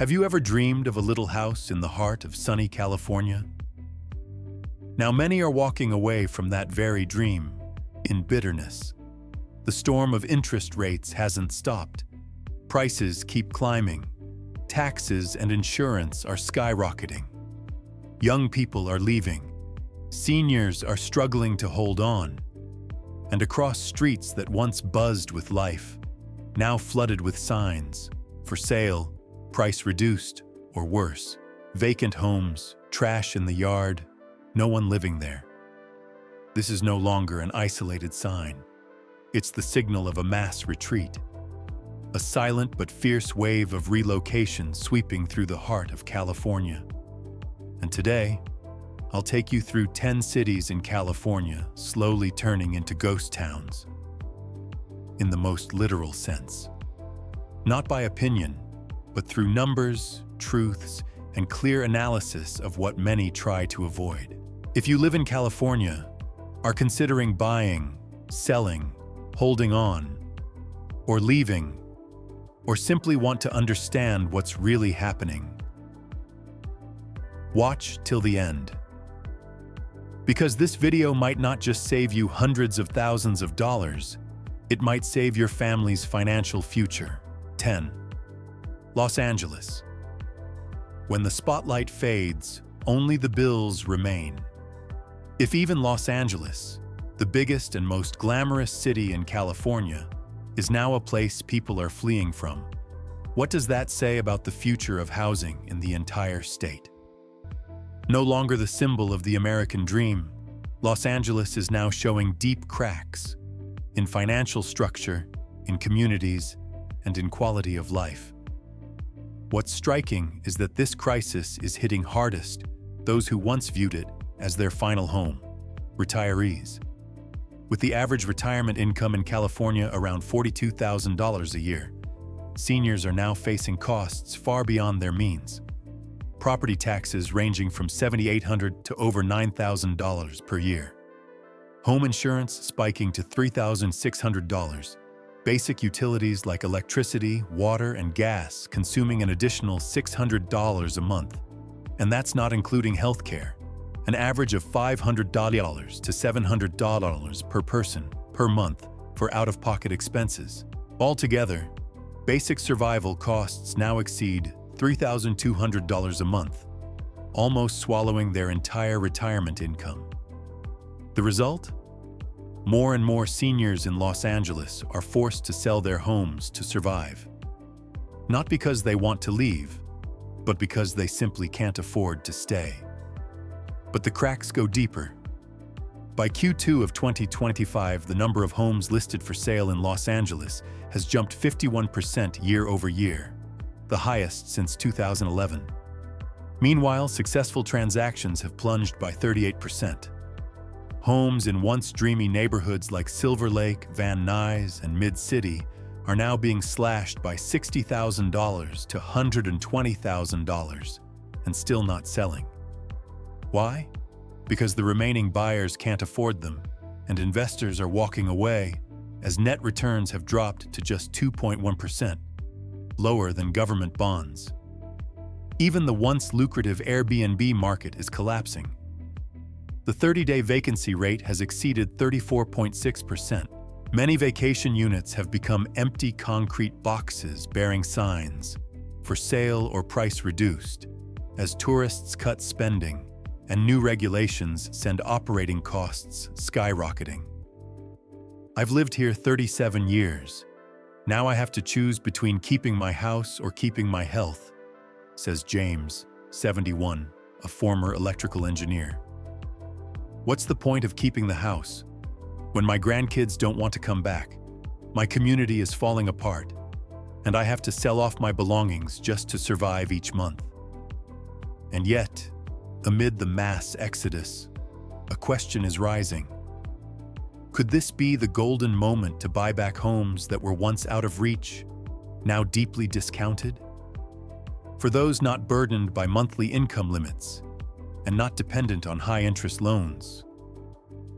Have you ever dreamed of a little house in the heart of sunny California? Now many are walking away from that very dream in bitterness. The storm of interest rates hasn't stopped. Prices keep climbing. Taxes and insurance are skyrocketing. Young people are leaving. Seniors are struggling to hold on. And across streets that once buzzed with life, now flooded with signs, for sale, price reduced, or worse, vacant homes, trash in the yard, no one living there. This is no longer an isolated sign. It's the signal of a mass retreat. A silent but fierce wave of relocation sweeping through the heart of California. And today, I'll take you through 10 cities in California slowly turning into ghost towns. In the most literal sense. Not by opinion, but through numbers, truths, and clear analysis of what many try to avoid. If you live in California, are considering buying, selling, holding on, or leaving, or simply want to understand what's really happening, watch till the end. Because this video might not just save you hundreds of thousands of dollars, it might save your family's financial future. 10. Los Angeles. When the spotlight fades, only the bills remain. If even Los Angeles, the biggest and most glamorous city in California, is now a place people are fleeing from, what does that say about the future of housing in the entire state? No longer the symbol of the American dream, Los Angeles is now showing deep cracks in financial structure, in communities, and in quality of life. What's striking is that this crisis is hitting hardest those who once viewed it as their final home, retirees. With the average retirement income in California around $42,000 a year, seniors are now facing costs far beyond their means. Property taxes ranging from $7,800 to over $9,000 per year. Home insurance spiking to $3,600. Basic utilities like electricity, water, and gas consuming an additional $600 a month. And that's not including healthcare, an average of $500 to $700 per person per month for out-of-pocket expenses. Altogether, basic survival costs now exceed $3,200 a month, almost swallowing their entire retirement income. The result? More and more seniors in Los Angeles are forced to sell their homes to survive. Not because they want to leave, but because they simply can't afford to stay. But the cracks go deeper. By Q2 of 2025, the number of homes listed for sale in Los Angeles has jumped 51% year over year, the highest since 2011. Meanwhile, successful transactions have plunged by 38%. Homes in once dreamy neighborhoods like Silver Lake, Van Nuys, and Mid-City are now being slashed by $60,000 to $120,000 and still not selling. Why? Because the remaining buyers can't afford them, and investors are walking away as net returns have dropped to just 2.1%, lower than government bonds. Even the once lucrative Airbnb market is collapsing. The 30-day vacancy rate has exceeded 34.6%. Many vacation units have become empty concrete boxes bearing signs, for sale or price reduced, as tourists cut spending and new regulations send operating costs skyrocketing. I've lived here 37 years. Now I have to choose between keeping my house or keeping my health, says James, 71, a former electrical engineer. What's the point of keeping the house when my grandkids don't want to come back? My community is falling apart, and I have to sell off my belongings just to survive each month. And yet, amid the mass exodus, a question is rising. Could this be the golden moment to buy back homes that were once out of reach, now deeply discounted? For those not burdened by monthly income limits and not dependent on high-interest loans,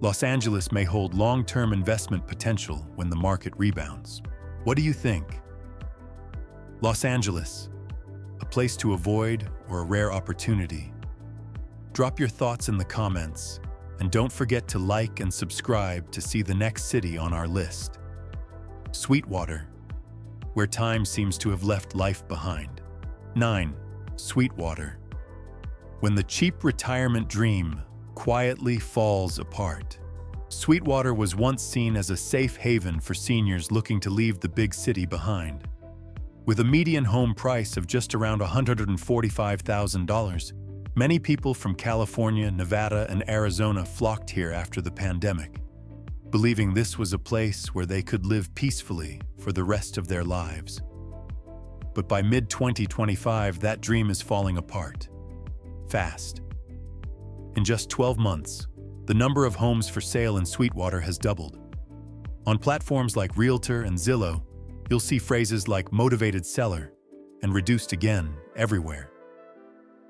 Los Angeles may hold long-term investment potential when the market rebounds. What do you think? Los Angeles, a place to avoid, or a rare opportunity? Drop your thoughts in the comments, and don't forget to like and subscribe to see the next city on our list. Sweetwater, where time seems to have left life behind. 9. Sweetwater, when the cheap retirement dream quietly falls apart. Sweetwater was once seen as a safe haven for seniors looking to leave the big city behind. With a median home price of just around $145,000, many people from California, Nevada, and Arizona flocked here after the pandemic, believing this was a place where they could live peacefully for the rest of their lives. But by mid-2025, that dream is falling apart. Fast. In just 12 months, the number of homes for sale in Sweetwater has doubled. On platforms like Realtor and Zillow, you'll see phrases like motivated seller and reduced again everywhere.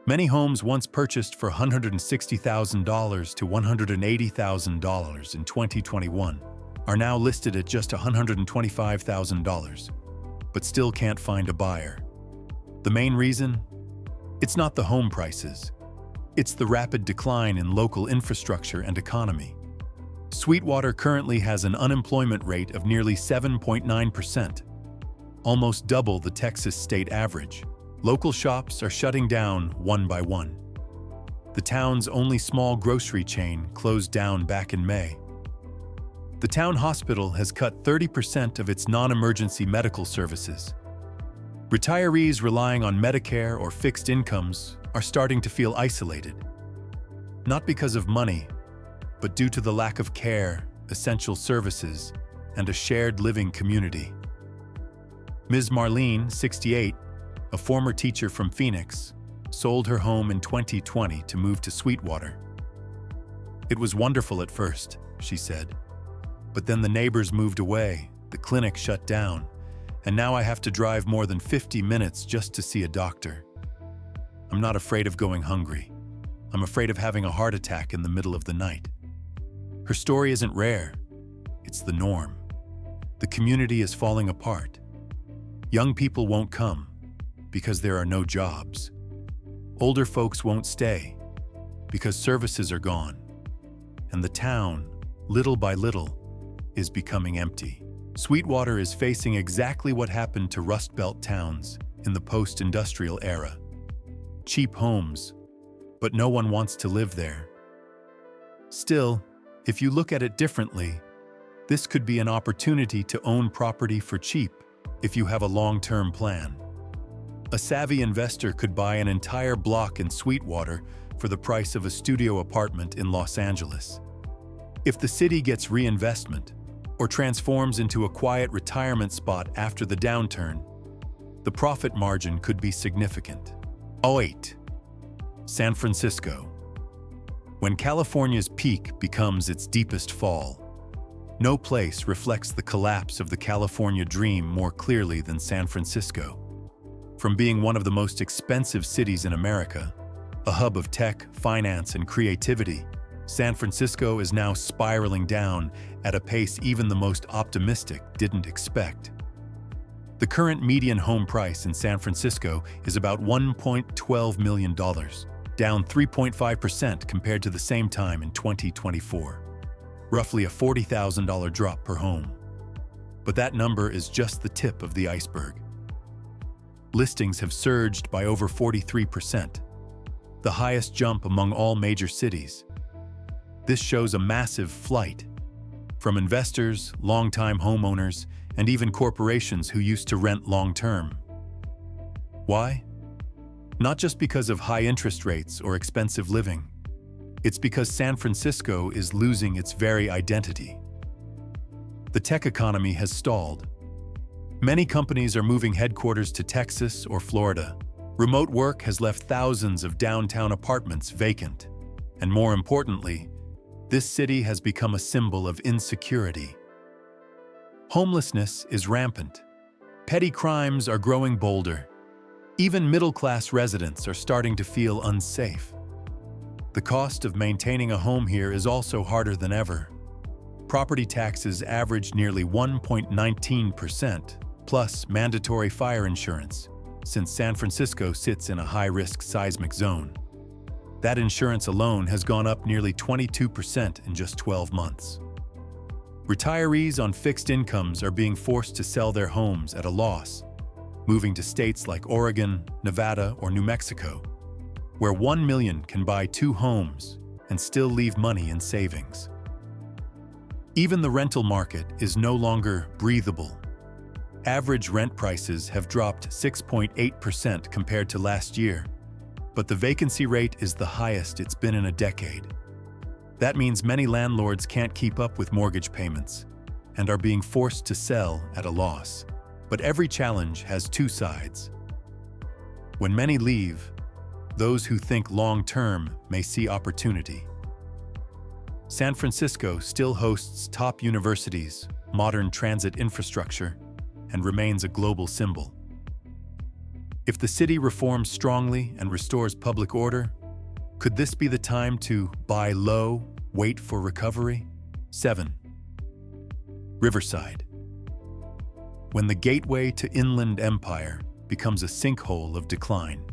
Many homes once purchased for $160,000 to $180,000 in 2021 are now listed at just $125,000, but still can't find a buyer. The main reason? It's not the home prices. It's the rapid decline in local infrastructure and economy. Sweetwater currently has an unemployment rate of nearly 7.9%, almost double the Texas state average. Local shops are shutting down one by one. The town's only small grocery chain closed down back in May. The town hospital has cut 30% of its non-emergency medical services. Retirees relying on Medicare or fixed incomes are starting to feel isolated, not because of money, but due to the lack of care, essential services, and a shared living community. Ms. Marlene, 68, a former teacher from Phoenix, sold her home in 2020 to move to Sweetwater. "It was wonderful at first," she said, "but then the neighbors moved away, the clinic shut down, and now I have to drive more than 50 minutes just to see a doctor. I'm not afraid of going hungry. I'm afraid of having a heart attack in the middle of the night." Her story isn't rare. It's the norm. The community is falling apart. Young people won't come because there are no jobs. Older folks won't stay because services are gone. And the town, little by little, is becoming empty. Sweetwater is facing exactly what happened to Rust Belt towns in the post-industrial era. Cheap homes, but no one wants to live there. Still, if you look at it differently, this could be an opportunity to own property for cheap if you have a long-term plan. A savvy investor could buy an entire block in Sweetwater for the price of a studio apartment in Los Angeles. If the city gets reinvestment or transforms into a quiet retirement spot after the downturn, the profit margin could be significant. 8. San Francisco. When California's peak becomes its deepest fall, no place reflects the collapse of the California dream more clearly than San Francisco. From being one of the most expensive cities in America, a hub of tech, finance, and creativity, San Francisco is now spiraling down at a pace even the most optimistic didn't expect. The current median home price in San Francisco is about $1.12 million, down 3.5% compared to the same time in 2024. Roughly a $40,000 drop per home. But that number is just the tip of the iceberg. Listings have surged by over 43%, the highest jump among all major cities. This shows a massive flight from investors, longtime homeowners, and even corporations who used to rent long-term. Why? Not just because of high interest rates or expensive living. It's because San Francisco is losing its very identity. The tech economy has stalled. Many companies are moving headquarters to Texas or Florida. Remote work has left thousands of downtown apartments vacant. And more importantly, this city has become a symbol of insecurity. Homelessness is rampant. Petty crimes are growing bolder. Even middle-class residents are starting to feel unsafe. The cost of maintaining a home here is also harder than ever. Property taxes average nearly 1.19%, plus mandatory fire insurance, since San Francisco sits in a high-risk seismic zone. That insurance alone has gone up nearly 22% in just 12 months. Retirees on fixed incomes are being forced to sell their homes at a loss, moving to states like Oregon, Nevada, or New Mexico, where 1 million can buy 2 homes and still leave money in savings. Even the rental market is no longer breathable. Average rent prices have dropped 6.8% compared to last year, but the vacancy rate is the highest it's been in a decade. That means many landlords can't keep up with mortgage payments and are being forced to sell at a loss. But every challenge has 2 sides. When many leave, those who think long-term may see opportunity. San Francisco still hosts top universities, modern transit infrastructure, and remains a global symbol. If the city reforms strongly and restores public order, could this be the time to buy low, wait for recovery? 7. Riverside. When the gateway to inland empire becomes a sinkhole of decline.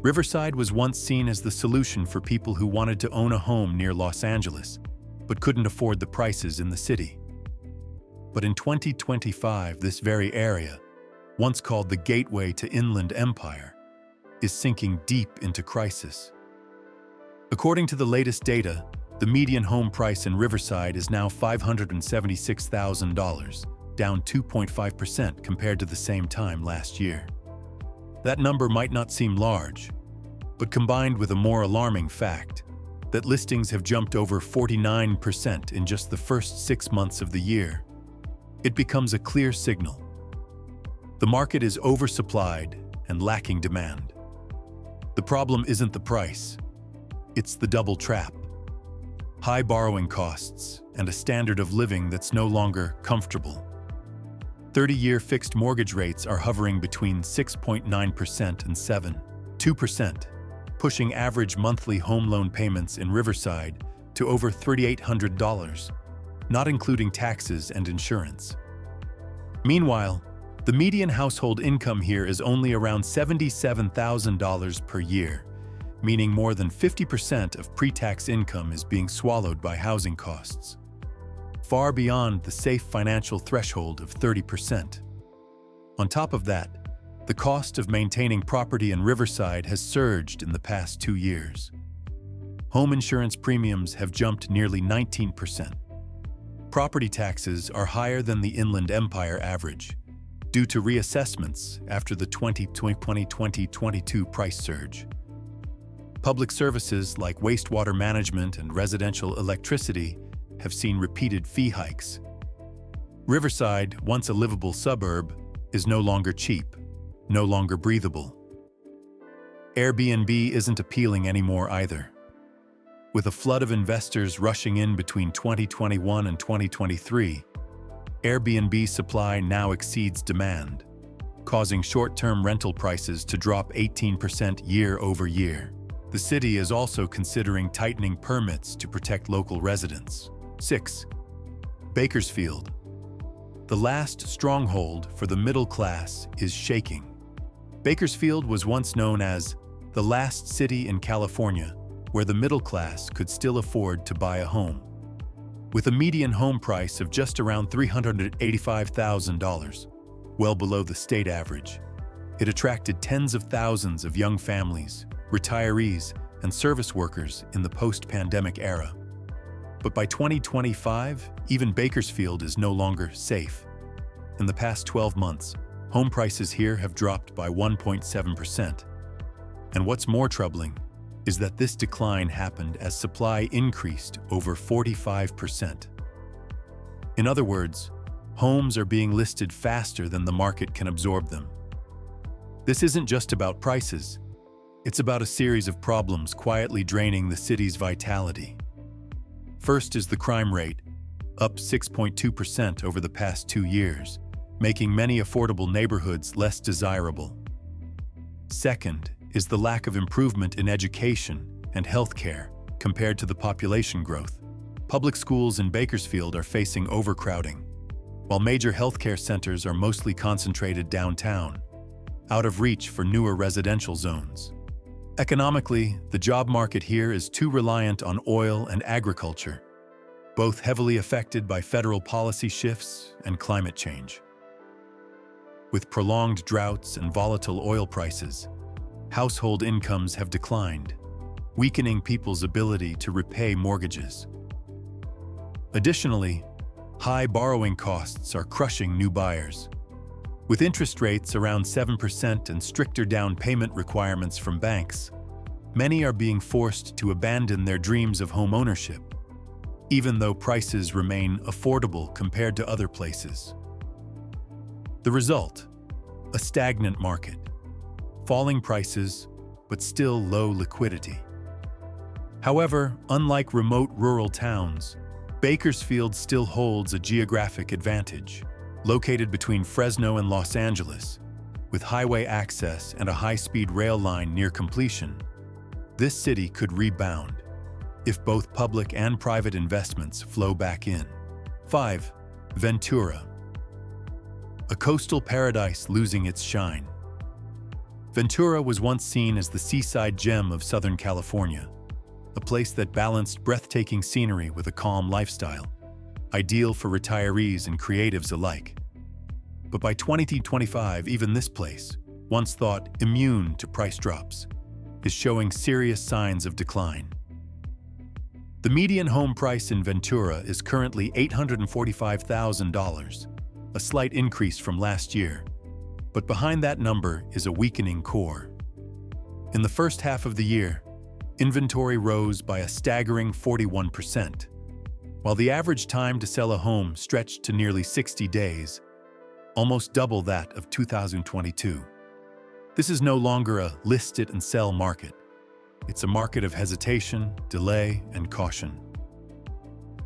Riverside was once seen as the solution for people who wanted to own a home near Los Angeles, but couldn't afford the prices in the city. But in 2025, this very area, once called the gateway to inland empire, is sinking deep into crisis. According to the latest data, the median home price in Riverside is now $576,000, down 2.5% compared to the same time last year. That number might not seem large, but combined with a more alarming fact, that listings have jumped over 49% in just the first 6 months of the year, it becomes a clear signal. The market is oversupplied and lacking demand. The problem isn't the price, it's the double trap. High borrowing costs and a standard of living that's no longer comfortable. 30-year fixed mortgage rates are hovering between 6.9% and 7.2%, pushing average monthly home loan payments in Riverside to over $3,800, not including taxes and insurance. Meanwhile, the median household income here is only around $77,000 per year, meaning more than 50% of pre-tax income is being swallowed by housing costs, far beyond the safe financial threshold of 30%. On top of that, the cost of maintaining property in Riverside has surged in the past 2 years. Home insurance premiums have jumped nearly 19%. Property taxes are higher than the Inland Empire average, due to reassessments after the 2020-2022 price surge. Public services like wastewater management and residential electricity have seen repeated fee hikes. Riverside, once a livable suburb, is no longer cheap, no longer breathable. Airbnb isn't appealing anymore either. With a flood of investors rushing in between 2021 and 2023, Airbnb supply now exceeds demand, causing short-term rental prices to drop 18% year over year. The city is also considering tightening permits to protect local residents. 6. Bakersfield. The last stronghold for the middle class is shaking. Bakersfield was once known as the last city in California where the middle class could still afford to buy a home. With a median home price of just around $385,000, well below the state average, it attracted tens of thousands of young families, retirees, and service workers in the post-pandemic era. But by 2025, even Bakersfield is no longer safe. In the past 12 months, home prices here have dropped by 1.7%. And what's more troubling is that this decline happened as supply increased over 45%. In other words, homes are being listed faster than the market can absorb them. This isn't just about prices. It's about a series of problems quietly draining the city's vitality. First is the crime rate, up 6.2% over the past 2 years, making many affordable neighborhoods less desirable. Second is the lack of improvement in education and healthcare compared to the population growth. Public schools in Bakersfield are facing overcrowding, while major healthcare centers are mostly concentrated downtown. out of reach for newer residential zones. Economically, the job market here is too reliant on oil and agriculture, both heavily affected by federal policy shifts and climate change. With prolonged droughts and volatile oil prices, household incomes have declined, weakening people's ability to repay mortgages. Additionally, high borrowing costs are crushing new buyers. With interest rates around 7% and stricter down payment requirements from banks, many are being forced to abandon their dreams of home ownership, even though prices remain affordable compared to other places. The result: a stagnant market, falling prices, but still low liquidity. However, unlike remote rural towns, Bakersfield still holds a geographic advantage. Located between Fresno and Los Angeles, with highway access and a high-speed rail line near completion, this city could rebound if both public and private investments flow back in. 5. Ventura. A coastal paradise losing its shine. Ventura was once seen as the seaside gem of Southern California, a place that balanced breathtaking scenery with a calm lifestyle, ideal for retirees and creatives alike. But by 2025, even this place, once thought immune to price drops, is showing serious signs of decline. The median home price in Ventura is currently $845,000, a slight increase from last year, but behind that number is a weakening core. In the first half of the year, inventory rose by a staggering 41%, while the average time to sell a home stretched to nearly 60 days, almost double that of 2022. This is no longer a list it and sell market. It's a market of hesitation, delay, and caution.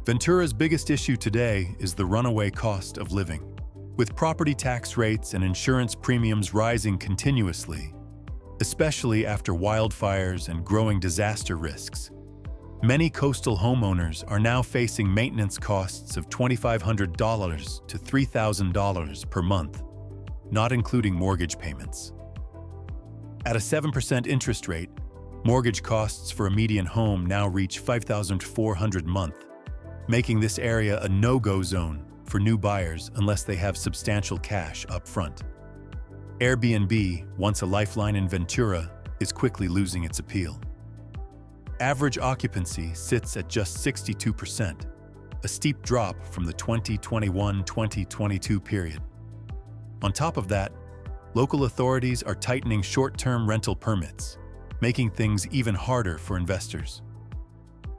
Ventura's biggest issue today is the runaway cost of living. With property tax rates and insurance premiums rising continuously, especially after wildfires and growing disaster risks, many coastal homeowners are now facing maintenance costs of $2,500 to $3,000 per month, not including mortgage payments. At a 7% interest rate, mortgage costs for a median home now reach $5,400 a month, making this area a no-go zone for new buyers unless they have substantial cash up front. Airbnb, once a lifeline in Ventura, is quickly losing its appeal. Average occupancy sits at just 62%, a steep drop from the 2021-2022 period. On top of that, local authorities are tightening short-term rental permits, making things even harder for investors.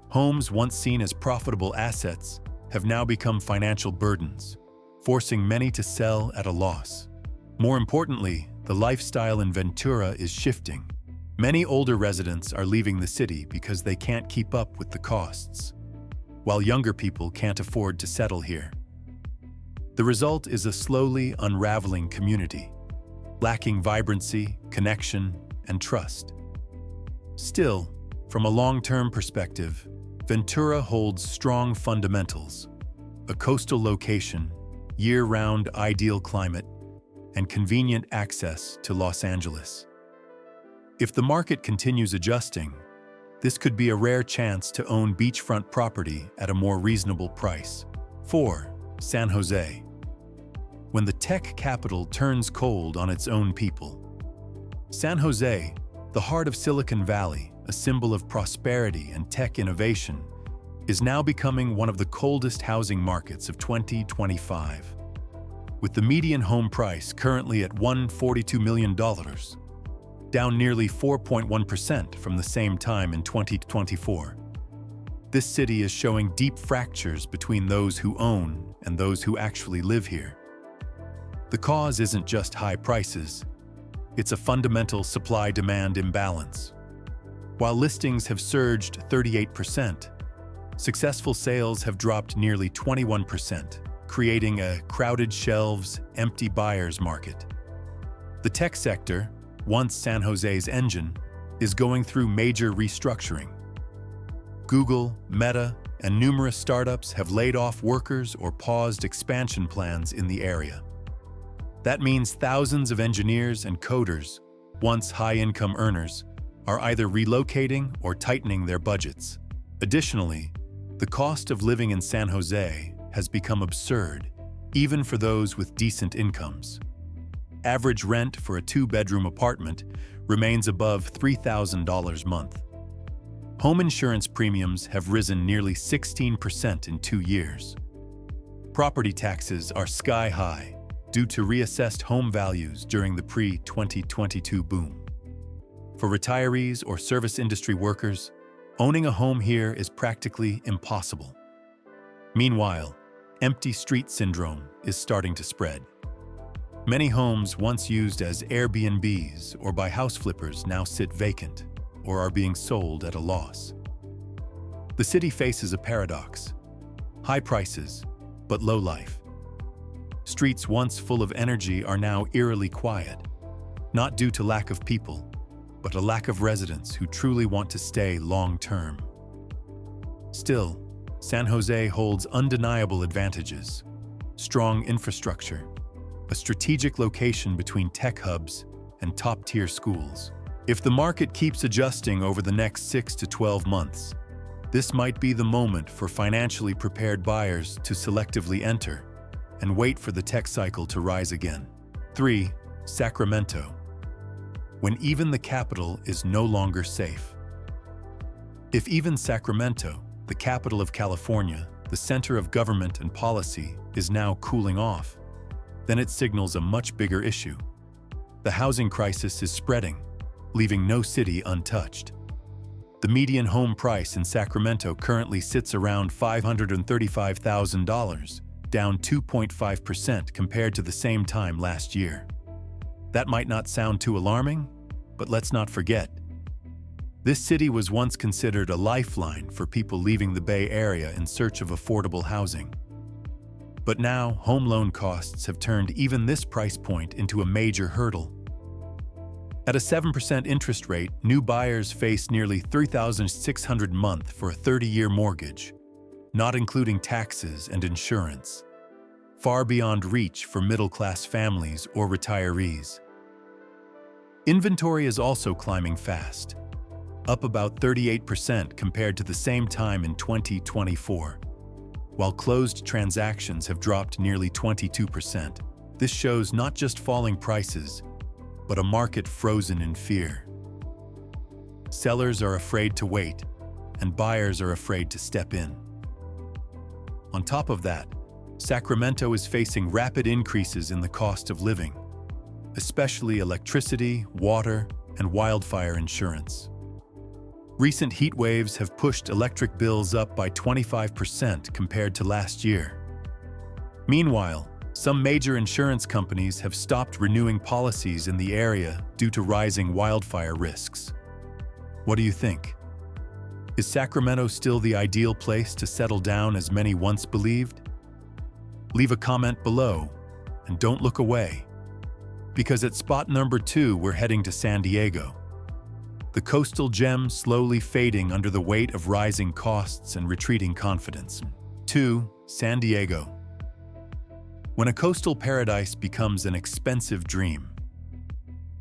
Homes once seen as profitable assets have now become financial burdens, forcing many to sell at a loss. More importantly, the lifestyle in Ventura is shifting. Many older residents are leaving the city because they can't keep up with the costs, while younger people can't afford to settle here. The result is a slowly unraveling community, lacking vibrancy, connection, and trust. Still, from a long-term perspective, Ventura holds strong fundamentals: a coastal location, year-round ideal climate, and convenient access to Los Angeles. If the market continues adjusting, this could be a rare chance to own beachfront property at a more reasonable price. 4. San Jose. When the tech capital turns cold on its own people. San Jose, the heart of Silicon Valley, a symbol of prosperity and tech innovation, is now becoming one of the coldest housing markets of 2025. With the median home price currently at $142 million, down nearly 4.1% from the same time in 2024. This city is showing deep fractures between those who own and those who actually live here. The cause isn't just high prices, it's a fundamental supply-demand imbalance. While listings have surged 38%, successful sales have dropped nearly 21%, creating a crowded shelves, empty buyers market. The tech sector, once San Jose's engine, is going through major restructuring. Google, Meta, and numerous startups have laid off workers or paused expansion plans in the area. That means thousands of engineers and coders, once high-income earners, are either relocating or tightening their budgets. Additionally, the cost of living in San Jose has become absurd, even for those with decent incomes. Average rent for a two-bedroom apartment remains above $3,000 a month. Home insurance premiums have risen nearly 16% in 2 years. Property taxes are sky-high due to reassessed home values during the pre-2022 boom. For retirees or service industry workers, owning a home here is practically impossible. Meanwhile, empty street syndrome is starting to spread. Many homes once used as Airbnbs or by house flippers now sit vacant or are being sold at a loss. The city faces a paradox: high prices, but low life. Streets once full of energy are now eerily quiet, not due to lack of people, but a lack of residents who truly want to stay long-term. Still, San Jose holds undeniable advantages: strong infrastructure, a strategic location between tech hubs and top-tier schools. If the market keeps adjusting over the next 6 to 12 months, this might be the moment for financially prepared buyers to selectively enter and wait for the tech cycle to rise again. 3. Sacramento. When even the capital is no longer safe. If even Sacramento, the capital of California, the center of government and policy, is now cooling off, then it signals a much bigger issue. The housing crisis is spreading, leaving no city untouched. The median home price in Sacramento currently sits around $535,000, down 2.5% compared to the same time last year. That might not sound too alarming, but let's not forget, this city was once considered a lifeline for people leaving the Bay Area in search of affordable housing. But now, home loan costs have turned even this price point into a major hurdle. At a 7% interest rate, new buyers face nearly $3,600 a month for a 30-year mortgage, not including taxes and insurance, far beyond reach for middle-class families or retirees. Inventory is also climbing fast, up about 38% compared to the same time in 2024. While closed transactions have dropped nearly 22%, this shows not just falling prices, but a market frozen in fear. Sellers are afraid to wait, and buyers are afraid to step in. On top of that, Sacramento is facing rapid increases in the cost of living, especially electricity, water, and wildfire insurance. Recent heat waves have pushed electric bills up by 25% compared to last year. Meanwhile, some major insurance companies have stopped renewing policies in the area due to rising wildfire risks. What do you think? Is Sacramento still the ideal place to settle down as many once believed? Leave a comment below, and don't look away, because at spot number 2 we're heading to San Diego. The coastal gem slowly fading under the weight of rising costs and retreating confidence. 2. San Diego. When a coastal paradise becomes an expensive dream.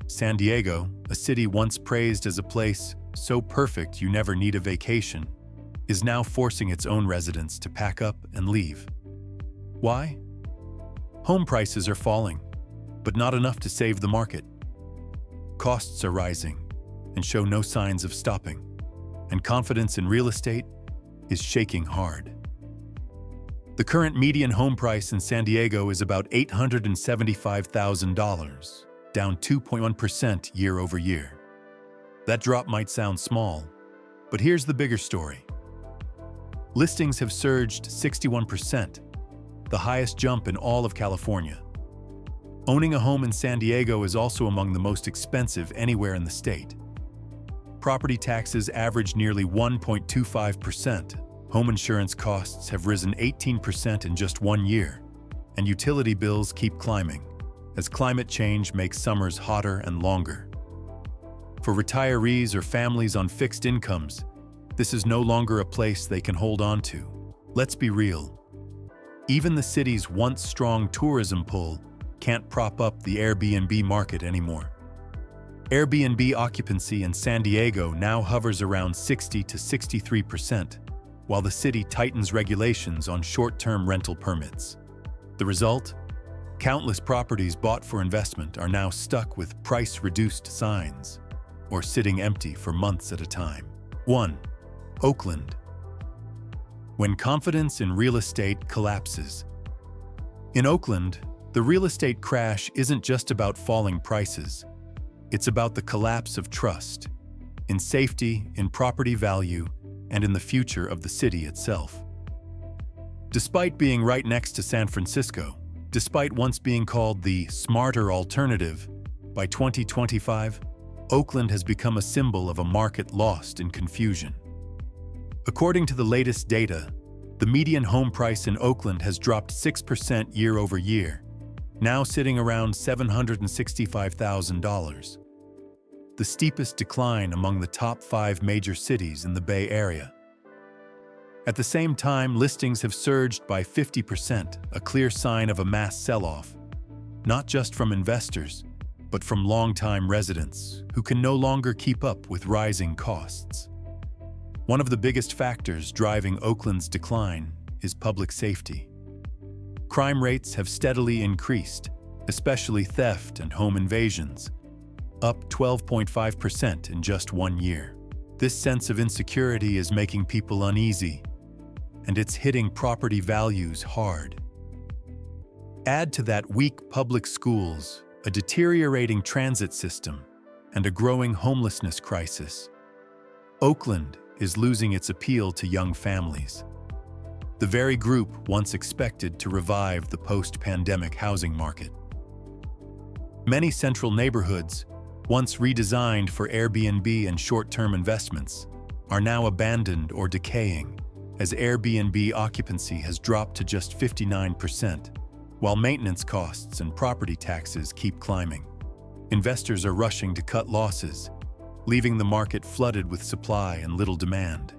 San Diego, a city once praised as a place so perfect you never need a vacation, is now forcing its own residents to pack up and leave. Why? Home prices are falling, but not enough to save the market. Costs are rising and show no signs of stopping, and confidence in real estate is shaking hard. The current median home price in San Diego is about $875,000, down 2.1% year over year. That drop might sound small, but here's the bigger story. Listings have surged 61%, the highest jump in all of California. Owning a home in San Diego is also among the most expensive anywhere in the state. Property taxes average nearly 1.25%. Home insurance costs have risen 18% in just 1 year, and utility bills keep climbing as climate change makes summers hotter and longer. For retirees or families on fixed incomes, this is no longer a place they can hold on to. Let's be real. Even the city's once strong tourism pull can't prop up the Airbnb market anymore. Airbnb occupancy in San Diego now hovers around 60 to 63%, while the city tightens regulations on short-term rental permits. The result? Countless properties bought for investment are now stuck with price-reduced signs, or sitting empty for months at a time. 1. Oakland. When confidence in real estate collapses. In Oakland, the real estate crash isn't just about falling prices. It's about the collapse of trust in safety, in property value, and in the future of the city itself. Despite being right next to San Francisco, despite once being called the smarter alternative, by 2025, Oakland has become a symbol of a market lost in confusion. According to the latest data, the median home price in Oakland has dropped 6% year over year, now sitting around $765,000. The steepest decline among the top 5 major cities in the Bay Area. At the same time, listings have surged by 50%, a clear sign of a mass sell-off, not just from investors, but from longtime residents who can no longer keep up with rising costs. One of the biggest factors driving Oakland's decline is public safety. Crime rates have steadily increased, especially theft and home invasions, up 12.5% in just 1 year. This sense of insecurity is making people uneasy, and it's hitting property values hard. Add to that weak public schools, a deteriorating transit system, and a growing homelessness crisis. Oakland is losing its appeal to young families, the very group once expected to revive the post-pandemic housing market. Many central neighborhoods, once redesigned for Airbnb and short-term investments, are now abandoned or decaying, as Airbnb occupancy has dropped to just 59%, while maintenance costs and property taxes keep climbing. Investors are rushing to cut losses, leaving the market flooded with supply and little demand.